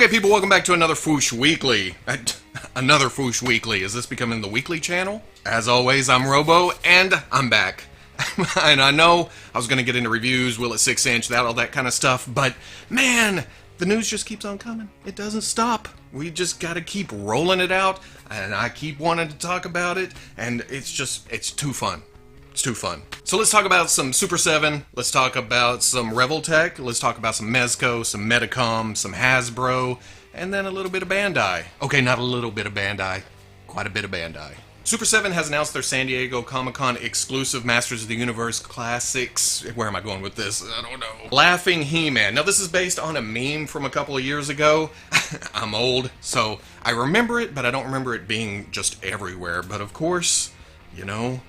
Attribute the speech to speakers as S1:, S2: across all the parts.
S1: Okay, people, welcome back to another Fwoosh Weekly. Another Fwoosh Weekly. Is this becoming the weekly channel? As always, I'm Revo, and I'm back. And I know I was going to get into reviews, will it 6-inch, all that kind of stuff, but man, the news just keeps on coming. It doesn't stop. We just got to keep rolling it out, and I keep wanting to talk about it, and it's too fun. It's too fun. So let's talk about some Super 7, let's talk about some Revo tech, let's talk about some Mezco, some Metacom, some Hasbro, and then a little bit of Bandai. Okay, not a little bit of Bandai, quite a bit of Bandai. Super 7 has announced their San Diego Comic-Con exclusive Masters of the Universe Classics. Where am I going with this? I don't know. Laughing He-Man. Now this is based on a meme from a couple of years ago. I'm old, so I remember it, but I don't remember it being just everywhere. But of course, you know,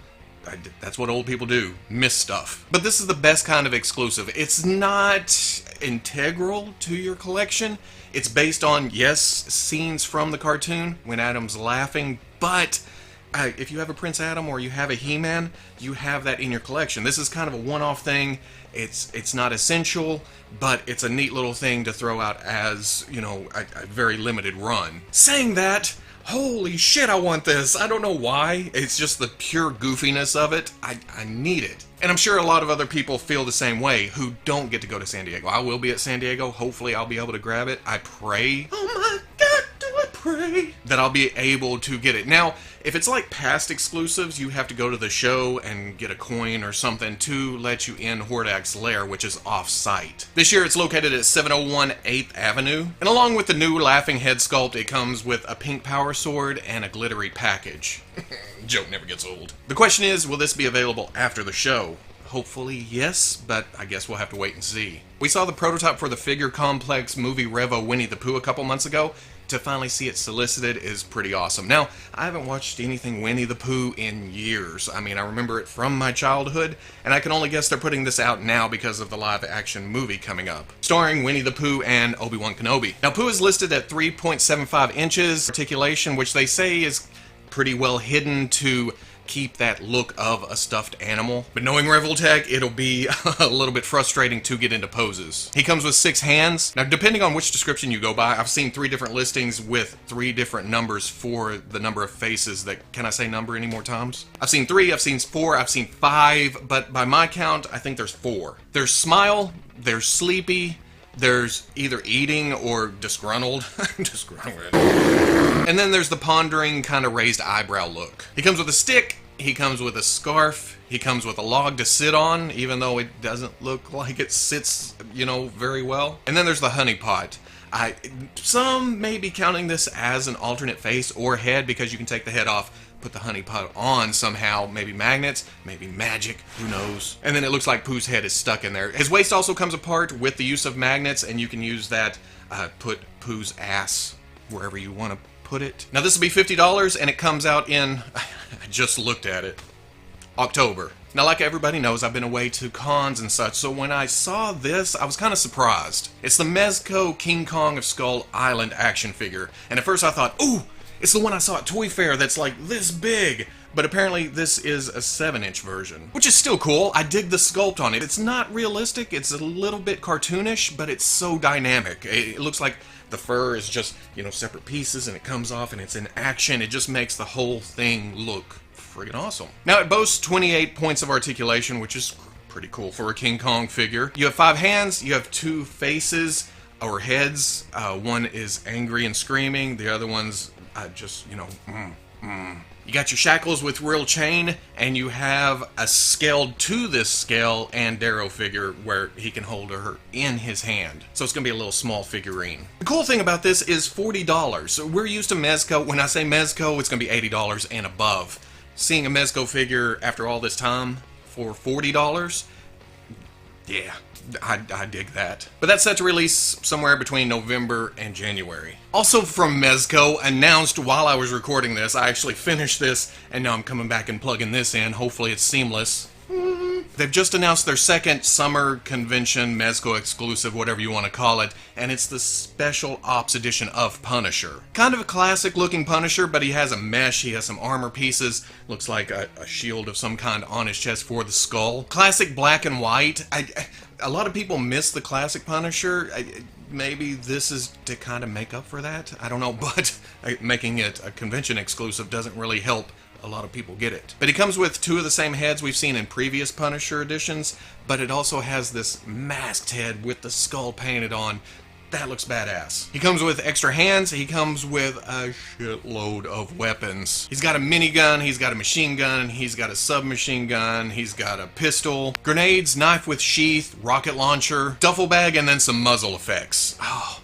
S1: that's what old people do, miss stuff. But this is the best kind of exclusive. It's not integral to your collection. It's based on, yes, scenes from the cartoon when Adam's laughing, but if you have a Prince Adam or you have a He-Man, you have that in your collection. This is kind of a one-off thing. It's not essential, but it's a neat little thing to throw out as, you know, a very limited run. Saying that, holy shit, I want this. I don't know why. It's just the pure goofiness of it. I need it. And I'm sure a lot of other people feel the same way who don't get to go to San Diego. I will be at San Diego. Hopefully I'll be able to grab it. I pray. Oh my God, do I pray that I'll be able to get it. Now, if it's like past exclusives, you have to go to the show and get a coin or something to let you in Hordak's lair, which is off-site. This year it's located at 701 8th Avenue, and along with the new laughing head sculpt, it comes with a pink power sword and a glittery package. Joke never gets old. The question is, will this be available after the show? Hopefully yes, but I guess we'll have to wait and see. We saw the prototype for the figure complex movie Revo Winnie the Pooh a couple months ago. To finally see it solicited is pretty awesome. Now, I haven't watched anything Winnie the Pooh in years. I mean, I remember it from my childhood, and I can only guess they're putting this out now because of the live-action movie coming up, starring Winnie the Pooh and Obi-Wan Kenobi. Now, Pooh is listed at 3.75 inches articulation, which they say is pretty well hidden to keep that look of a stuffed animal. But knowing Revoltech, it'll be a little bit frustrating to get into poses. He comes with 6 hands. Now, depending on which description you go by, I've seen 3 different listings with 3 different numbers for the number of faces that... Can I say number any more times? I've seen 3, I've seen 4, I've seen 5, but by my count, I think there's 4. There's Smile, there's Sleepy, there's either eating or disgruntled. Disgruntled. And then there's the pondering, kind of raised eyebrow look. He comes with a stick, he comes with a scarf, he comes with a log to sit on, even though it doesn't look like it sits, you know, very well. And then there's the honey pot. Some may be counting this as an alternate face or head because you can take the head off, put the honey pot on somehow, maybe magnets, maybe magic, who knows. And then it looks like Pooh's head is stuck in there. His waist also comes apart with the use of magnets, and you can use that, put Pooh's ass wherever you want to put it. Now this will be $50, and it comes out in, I just looked at it, October. Now, like everybody knows, I've been away to cons and such, so when I saw this, I was kind of surprised. It's the Mezco King Kong of Skull Island action figure, and at first I thought, ooh, it's the one I saw at Toy Fair that's like this big. But apparently this is a 7-inch version, which is still cool. I dig the sculpt on it. It's not realistic, it's a little bit cartoonish, but it's so dynamic. It looks like the fur is just, you know, separate pieces and it comes off and it's in action. It just makes the whole thing look friggin' awesome. Now it boasts 28 points of articulation, which is pretty cool for a King Kong figure. You have 5 hands, you have 2 faces or heads. One is angry and screaming, the other one's just, you know, You got your shackles with real chain, and you have a scaled to this scale and Darrow figure where he can hold her in his hand. So it's going to be a little small figurine. The cool thing about this is $40. So we're used to Mezco. When I say Mezco, it's going to be $80 and above. Seeing a Mezco figure after all this time for $40, yeah, I dig that. But that's set to release somewhere between November and January. Also from Mezco, announced while I was recording this, I actually finished this, and now I'm coming back and plugging this in. Hopefully it's seamless. They've just announced their second summer convention, Mezco exclusive, whatever you want to call it, and it's the Special Ops edition of Punisher. Kind of a classic looking Punisher, but he has a mesh, he has some armor pieces, looks like a shield of some kind on his chest for the skull. Classic black and white. A lot of people miss the classic Punisher. Maybe this is to kind of make up for that. I don't know, but making it a convention exclusive doesn't really help a lot of people get it. But he comes with two of the same heads we've seen in previous Punisher editions, but it also has this masked head with the skull painted on. That looks badass. He comes with extra hands. He comes with a shitload of weapons. He's got a minigun, he's got a machine gun, he's got a submachine gun, he's got a pistol, grenades, knife with sheath, rocket launcher, duffel bag, and then some muzzle effects. Oh,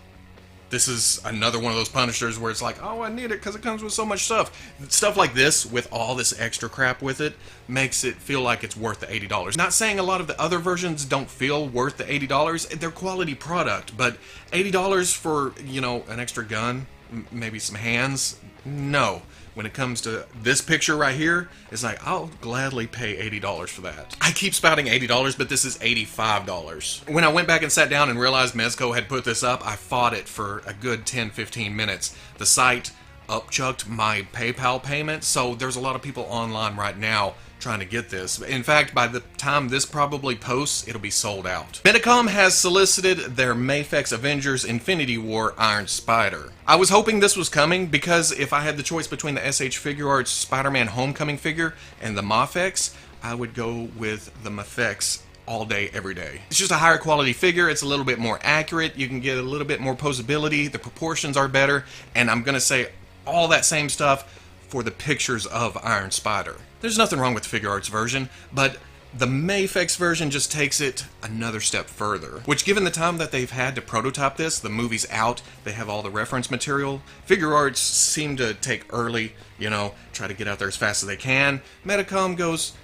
S1: this is another one of those Punishers where it's like, oh, I need it because it comes with so much stuff. Stuff like this, with all this extra crap with it, makes it feel like it's worth the $80. Not saying a lot of the other versions don't feel worth the $80. They're quality product, but $80 for, you know, an extra gun, maybe some hands, no. When it comes to this picture right here, it's like, I'll gladly pay $80 for that. I keep spouting $80, but this is $85. When I went back and sat down and realized Mezco had put this up, I fought it for a good 10-15 minutes. The site upchucked my PayPal payment, so there's a lot of people online right now trying to get this. In fact, by the time this probably posts, it'll be sold out. Bandai has solicited their MAFEX Avengers Infinity War Iron Spider. I was hoping this was coming because if I had the choice between the SH Figuarts Spider-Man Homecoming figure and the MAFEX, I would go with the MAFEX all day, every day. It's just a higher quality figure, it's a little bit more accurate, you can get a little bit more posability, the proportions are better, and I'm gonna say all that same stuff for the pictures of Iron Spider. There's nothing wrong with the Figuarts version, but the MAFEX version just takes it another step further. Which, given the time that they've had to prototype this, the movie's out, they have all the reference material, Figuarts seem to take early, you know, try to get out there as fast as they can. Metacom goes,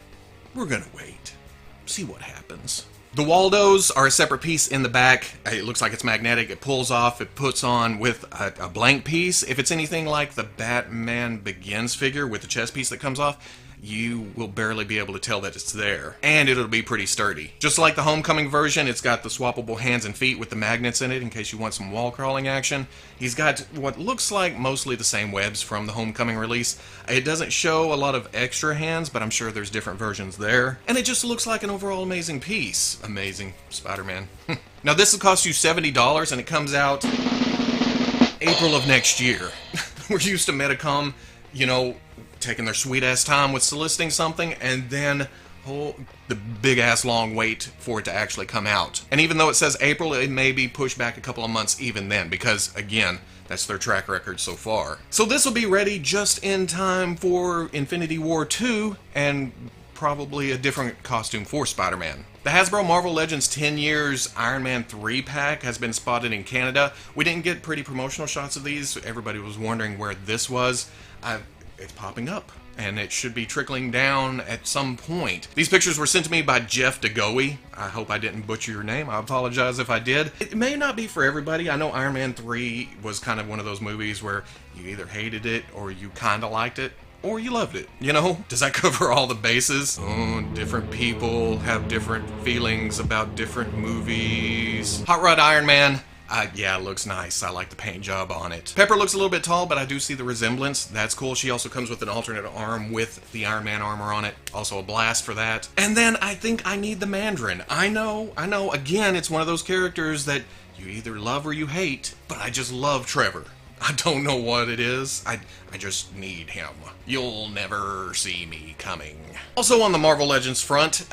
S1: we're gonna wait, see what happens. The Waldos are a separate piece in the back. It looks like it's magnetic. It pulls off. It puts on with a blank piece. If it's anything like the Batman Begins figure with the chest piece that comes off, you will barely be able to tell that it's there. And it'll be pretty sturdy. Just like the Homecoming version, it's got the swappable hands and feet with the magnets in it in case you want some wall crawling action. He's got what looks like mostly the same webs from the Homecoming release. It doesn't show a lot of extra hands, but I'm sure there's different versions there. And it just looks like an overall amazing piece. Amazing Spider-Man. Now this will cost you $70 and it comes out April of next year. We're used to Metacom, you know, taking their sweet ass time with soliciting something and then the big ass long wait for it to actually come out. And even though it says April, it may be pushed back a couple of months even then because, again, that's their track record so far. So this will be ready just in time for Infinity War 2 and probably a different costume for Spider-Man. The Hasbro Marvel Legends 10 Years Iron Man 3 pack has been spotted in Canada. We didn't get pretty promotional shots of these. Everybody was wondering where this was. It's popping up, and it should be trickling down at some point. These pictures were sent to me by Jeff DeGoey. I hope I didn't butcher your name. I apologize if I did. It may not be for everybody. I know Iron Man 3 was kind of one of those movies where you either hated it or you kind of liked it. Or you loved it, you know? Does that cover all the bases? Oh, different people have different feelings about different movies. Hot Rod Iron Man. Yeah, it looks nice. I like the paint job on it. Pepper looks a little bit tall, but I do see the resemblance. That's cool. She also comes with an alternate arm with the Iron Man armor on it. Also a blast for that. And then I think I need the Mandarin. I know. Again, it's one of those characters that you either love or you hate, but I just love Trevor. I don't know what it is. I just need him. You'll never see me coming. Also on the Marvel Legends front,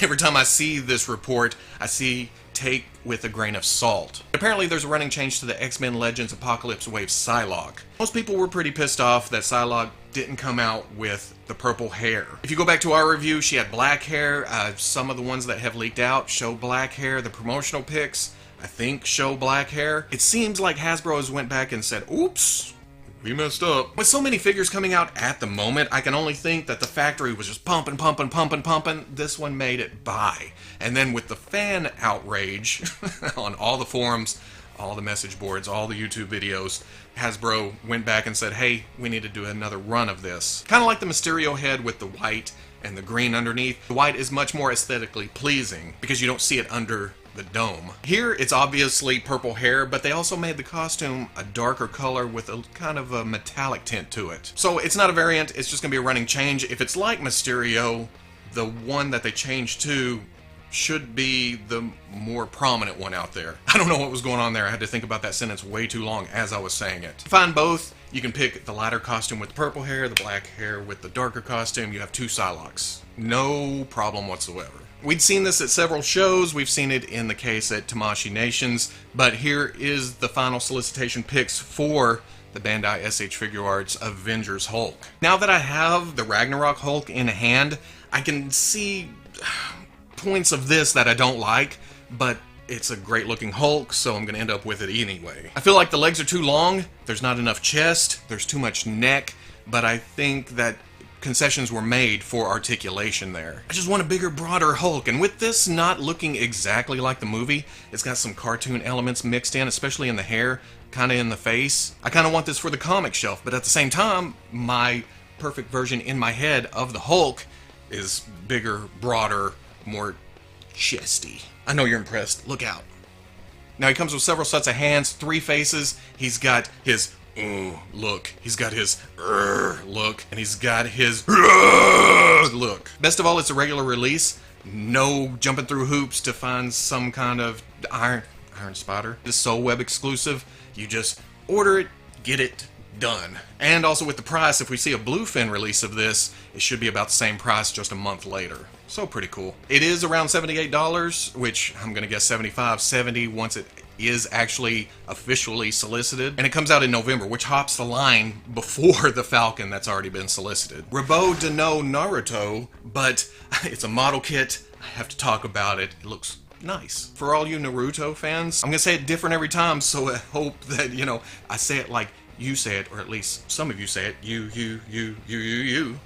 S1: every time I see this report, I see take with a grain of salt. Apparently there's a running change to the X-Men Legends Apocalypse Wave Psylocke. Most people were pretty pissed off that Psylocke didn't come out with the purple hair. If you go back to our review, she had black hair. Some of the ones that have leaked out show black hair. The promotional pics, I think, show black hair. It seems like Hasbro has went back and said, oops, we messed up. With so many figures coming out at the moment, I can only think that the factory was just pumping. This one made it by. And then with the fan outrage on all the forums, all the message boards, all the YouTube videos, Hasbro went back and said, hey, we need to do another run of this. Kind of like the Mysterio head with the white and the green underneath. The white is much more aesthetically pleasing because you don't see it under the dome. Here it's obviously purple hair, but they also made the costume a darker color with a kind of a metallic tint to it. So it's not a variant, it's just gonna be a running change. If it's like Mysterio, the one that they changed to should be the more prominent one out there. I don't know what was going on there. I had to think about that sentence way too long as I was saying it. To find both, you can pick the lighter costume with the purple hair, the black hair with the darker costume. You have 2 Psylocks. No problem whatsoever. We'd seen this at several shows. We've seen it in the case at Tamashii Nations, but here is the final solicitation picks for the Bandai SH Figuarts Avengers Hulk. Now that I have the Ragnarok Hulk in hand, I can see points of this that I don't like, but it's a great looking Hulk, so I'm going to end up with it anyway. I feel like the legs are too long, there's not enough chest, there's too much neck, but I think that concessions were made for articulation there. I just want a bigger, broader Hulk, and with this not looking exactly like the movie, it's got some cartoon elements mixed in, especially in the hair, kind of in the face. I kind of want this for the comic shelf, but at the same time, my perfect version in my head of the Hulk is bigger, broader, more chesty. I know you're impressed. Look out. Now he comes with several sets of hands, 3 faces. He's got his look. He's got his look. And he's got his look. Best of all, it's a regular release. No jumping through hoops to find some kind of iron spotter. This is Soul Web exclusive. You just order it, get it, done. And also with the price, if we see a Bluefin release of this, it should be about the same price just a month later. So pretty cool. It is around $78, which I'm gonna guess 75, 70 once it is actually officially solicited. And it comes out in November, which hops the line before the Falcon that's already been solicited. Revo de no Naruto, but it's a model kit. I have to talk about it. It looks nice. For all you Naruto fans, I'm gonna say it different every time, so I hope that, you know, I say it like you say it, or at least some of you say it. You.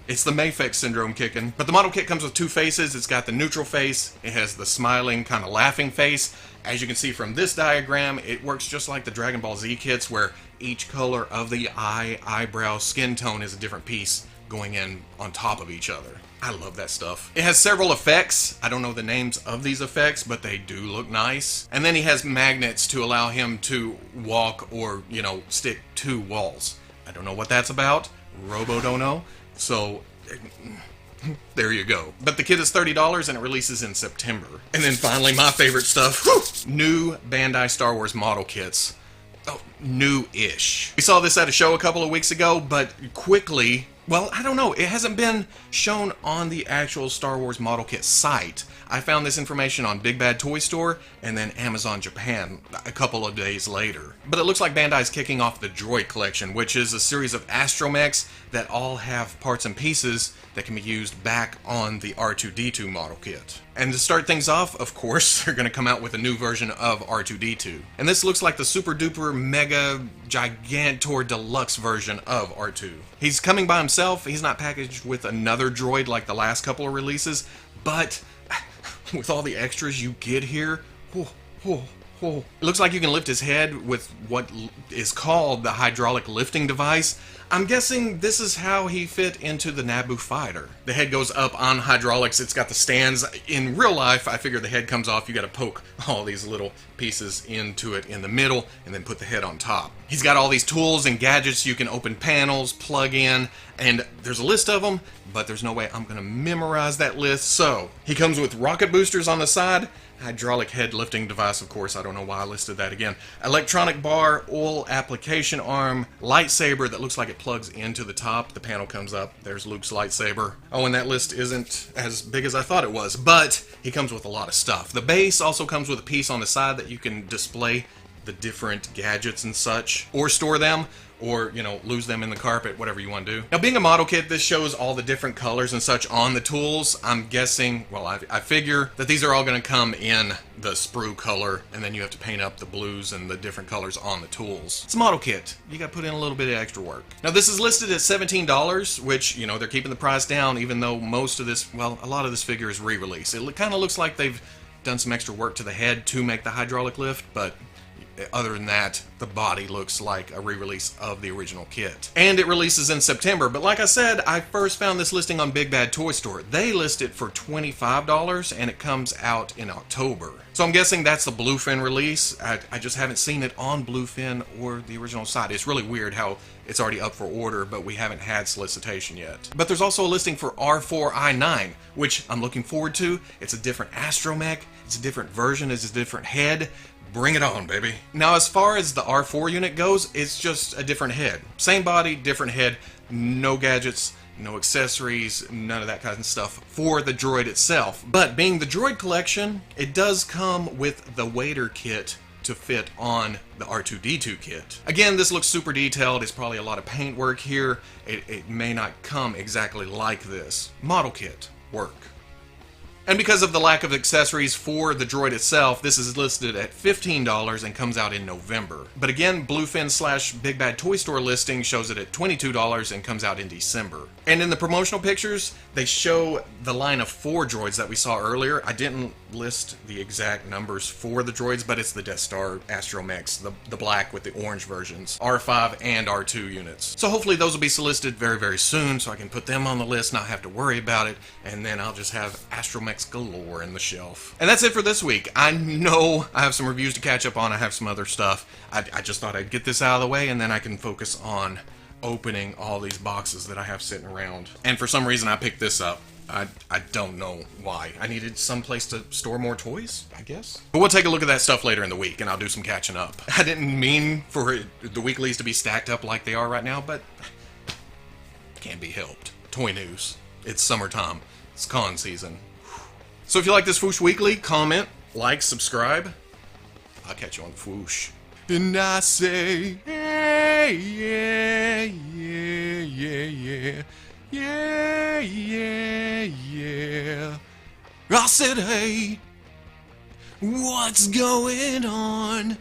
S1: It's the MAFEX syndrome kicking. But the model kit comes with 2 faces. It's got the neutral face. It has the smiling, kind of laughing face. As you can see from this diagram, it works just like the Dragon Ball Z kits, where each color of the eye, eyebrow, skin tone is a different piece going in on top of each other. I love that stuff. It has several effects. I don't know the names of these effects, but they do look nice. And then he has magnets to allow him to walk or, you know, stick to walls. I don't know what that's about. Robo don't know. So, there you go. But the kit is $30 and it releases in September. And then finally, my favorite stuff. New Bandai Star Wars model kits. Oh, new-ish. We saw this at a show a couple of weeks ago, but quickly, well, I don't know, it hasn't been shown on the actual Star Wars model kit site. I found this information on Big Bad Toy Store and then Amazon Japan a couple of days later. But it looks like Bandai's kicking off the Droid collection, which is a series of astromechs that all have parts and pieces that can be used back on the R2-D2 model kit. And to start things off, of course, they're going to come out with a new version of R2-D2. And this looks like the super duper mega gigantor deluxe version of R2. He's coming by himself. He's not packaged with another droid like the last couple of releases, but with all the extras you get here, it looks like you can lift his head with what is called the hydraulic lifting device. I'm guessing this is how he fit into the Naboo fighter. The head goes up on hydraulics. It's got the stands. In real life, I figure the head comes off. You got to poke all these little pieces into it in the middle and then put the head on top. He's got all these tools and gadgets you can open panels, plug in, and there's a list of them, but there's no way I'm going to memorize that list. So he comes with rocket boosters on the side, hydraulic head lifting device, of course, I don't know why I listed that again, electronic bar, oil application arm, lightsaber that looks like it plugs into the top. The panel comes up, there's Luke's lightsaber. Oh, and that list isn't as big as I thought it was, but he comes with a lot of stuff. The base also comes with a piece on the side that you can display the different gadgets and such, or store them, or, you know, lose them in the carpet, whatever you want to do. Now, being a model kit, this shows all the different colors and such on the tools. I'm guessing, well, I figure that these are all going to come in the sprue color, and then you have to paint up the blues and the different colors on the tools. It's a model kit. You got to put in a little bit of extra work. Now, this is listed at $17, which, you know, they're keeping the price down, even though most of this, well, a lot of this figure is re-release. It kind of looks like they've done some extra work to the head to make the hydraulic lift, but Other than that, the body looks like a re-release of the original kit. And it releases in September, but like I said, I first found this listing on Big Bad Toy Store. They list it for $25 and it comes out in October. So I'm guessing that's the Bluefin release. I just haven't seen it on Bluefin or the original site. It's really weird how it's already up for order, but we haven't had solicitation yet. But there's also a listing for R4I9, which I'm looking forward to. It's a different astromech, it's a different version, it's a different head. Bring it on, baby. Now, as far as the R4 unit goes, it's just a different head. Same body, different head, no gadgets, no accessories, none of that kind of stuff for the droid itself. But being the droid collection, it does come with the waiter kit to fit on the R2-D2 kit. Again, this looks super detailed. It's probably a lot of paint work here. It may not come exactly like this. Model kit work. And because of the lack of accessories for the droid itself, this is listed at $15 and comes out in November. But again, Bluefin / Big Bad Toy Store listing shows it at $22 and comes out in December. And in the promotional pictures, they show the line of 4 droids that we saw earlier. I didn't list the exact numbers for the droids, but it's the Death Star astromechs, the black with the orange versions, R5 and R2 units. So hopefully those will be solicited very, very soon so I can put them on the list, not have to worry about it, and then I'll just have astromechs galore in the shelf. And that's it for this week. I know I have some reviews to catch up on. I have some other stuff. I just thought I'd get this out of the way and then I can focus on opening all these boxes that I have sitting around. And for some reason I picked this up. I don't know why. I needed some place to store more toys, I guess. But we'll take a look at that stuff later in the week and I'll do some catching up. I didn't mean for the weeklies to be stacked up like they are right now, but can't be helped. Toy news. It's summertime. It's con season. So if you like this Fwoosh Weekly, comment, like, subscribe. I'll catch you on the Fwoosh. And I say, yeah, yeah, yeah, yeah, yeah, yeah, yeah. I said, hey, what's going on?